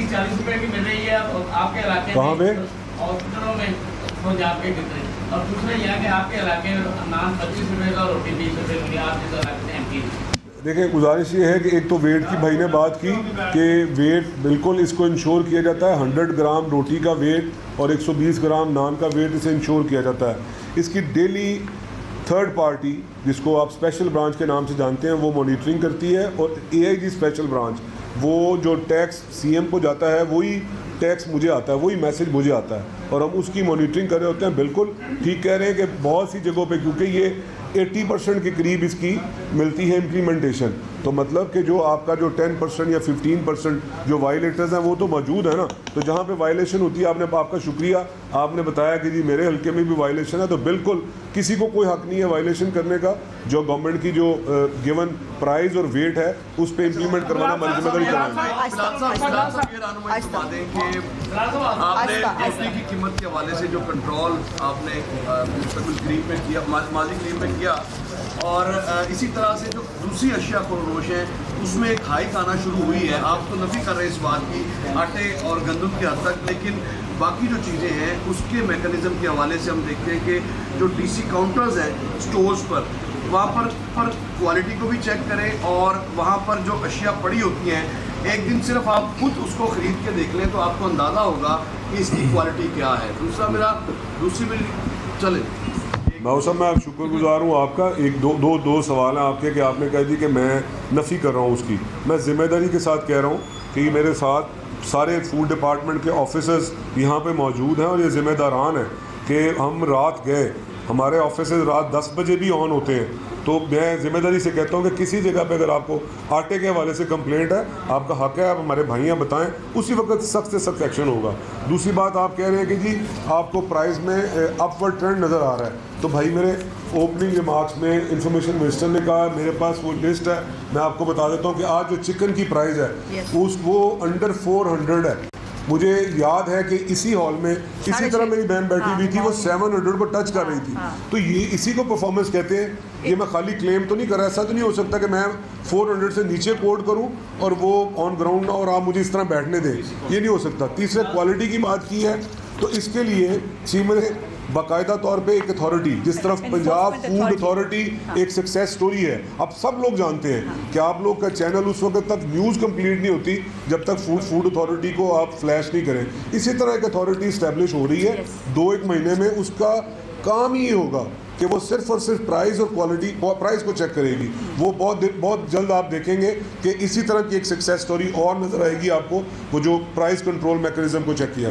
30-40 रुपए की मिल रही है आपके इलाके कहाँ पे? हॉस्पिटलों में पंजाब के कितने, और दूसरा यह कि आपके इलाके में नान 25 रुपए का और रोटी 20 रुपए की, आप जिस इलाके में एमपी। देखिए, गुजारिश ये है कि एक तो वेट की भाई ने बात की कि वेट बिल्कुल इसको इंश्योर किया जाता है, 100 ग्राम रोटी का वेट और 120 ग्राम नान का वेट इसे इंश्योर किया जाता है। इसकी डेली थर्ड पार्टी, जिसको आप स्पेशल ब्रांच के नाम से जानते हैं, वो मॉनिटरिंग करती है, और एआईजी स्पेशल ब्रांच, वो जो टैक्स सीएम को जाता है वही टैक्स मुझे आता है, वही मैसेज मुझे आता है, और हम उसकी मॉनिटरिंग कर रहे होते हैं। बिल्कुल ठीक कह रहे हैं कि बहुत सी जगहों पे, क्योंकि ये 80% के करीब इसकी मिलती है इम्प्लीमेंटेशन, तो मतलब कि जो आपका जो 10% या 15% जो वायलेटर्स हैं वो तो मौजूद है ना। तो जहाँ पे वायलेशन होती है, आपका शुक्रिया, आपने बताया कि जी मेरे हल्के में भी वायलेशन है, तो बिल्कुल किसी को कोई हक नहीं है वायलेशन करने का। जो गवर्नमेंट की जो गिवन प्राइस और वेट है उस पर इम्प्लीमेंट करवाना हमारी जिम्मेदारी कराएंगे। आपने रोटी की कीमत के हवाले से जो कंट्रोल आपने करीब में किया, माजी करीब में किया, और इसी तरह से जो दूसरी अशिया फरोश है उसमें एक हाइक आना शुरू हुई है। आप तो नफ़ी कर रहे हैं इस बात की आटे और गंदम की हद तक, लेकिन बाकी जो चीज़ें हैं उसके मैकेनिज़्म के हवाले से हम देखते हैं कि जो डीसी काउंटर्स हैं स्टोर्स पर, वहाँ पर क्वालिटी को भी चेक करें, और वहाँ पर जो अशिया पड़ी होती हैं एक दिन सिर्फ आप खुद उसको ख़रीद के देख लें तो आपको अंदाज़ा होगा कि इसकी क्वालिटी क्या है। दूसरी मेरी चले मौसम, मैं आप शुक्रगुजार हूँ आपका। एक दो सवाल हैं आपके कि आपने कह दी कि मैं नफ़ी कर रहा हूँ उसकी। मैं ज़िम्मेदारी के साथ कह रहा हूँ कि मेरे साथ सारे फूड डिपार्टमेंट के ऑफिसर्स यहाँ पे मौजूद हैं, और ये ज़िम्मेदारान हैं कि हम रात गए, हमारे ऑफिस रात 10 बजे भी ऑन होते हैं, तो मैं ज़िम्मेदारी से कहता हूँ कि किसी जगह पे अगर आपको आटे के हवाले से कंप्लेंट है, आपका हक है, आप हमारे भाइयाँ बताएं, उसी वक्त सख्त से सख्त एक्शन होगा। दूसरी बात, आप कह रहे हैं कि जी आपको प्राइस में अपवर्ड ट्रेंड नज़र आ रहा है, तो भाई मेरे ओपनिंग रिमार्क्स में इंफॉर्मेशन मिनिस्टर ने कहा, मेरे पास वो लिस्ट है, मैं आपको बता देता हूँ कि आज जो चिकन की प्राइस है वो अंडर 400 है। मुझे याद है कि इसी हॉल में इसी तरह मेरी बहन बैठी हुई थी, वो 700 को टच कर रही थी। तो ये इसी को परफॉर्मेंस कहते हैं। ये मैं खाली क्लेम तो नहीं कर रहा, ऐसा तो नहीं हो सकता कि मैं 400 से नीचे कोड करूं और वो ऑन ग्राउंड और आप मुझे इस तरह बैठने दें, ये नहीं हो सकता। तीसरे, क्वालिटी की बात की है, तो इसके लिए चीफ में बाकायदा तौर पे एक अथॉरिटी, जिस तरफ पंजाब फूड अथॉरिटी एक सक्सेस स्टोरी है। अब सब लोग जानते हैं कि आप लोग का चैनल उस वक्त तक न्यूज़ कंप्लीट नहीं होती जब तक फूड अथॉरिटी को आप फ्लैश नहीं करें। इसी तरह एक अथॉरिटी इस्टेब्लिश हो रही है, 2-1 महीने में उसका काम ही होगा कि वो सिर्फ और सिर्फ प्राइस और क्वालिटी, प्राइस को चेक करेगी। वो बहुत जल्द आप देखेंगे कि इसी तरह की एक सक्सेस स्टोरी और नज़र आएगी आपको, वो जो प्राइस कंट्रोल मैकेनिज्म को चेक किया।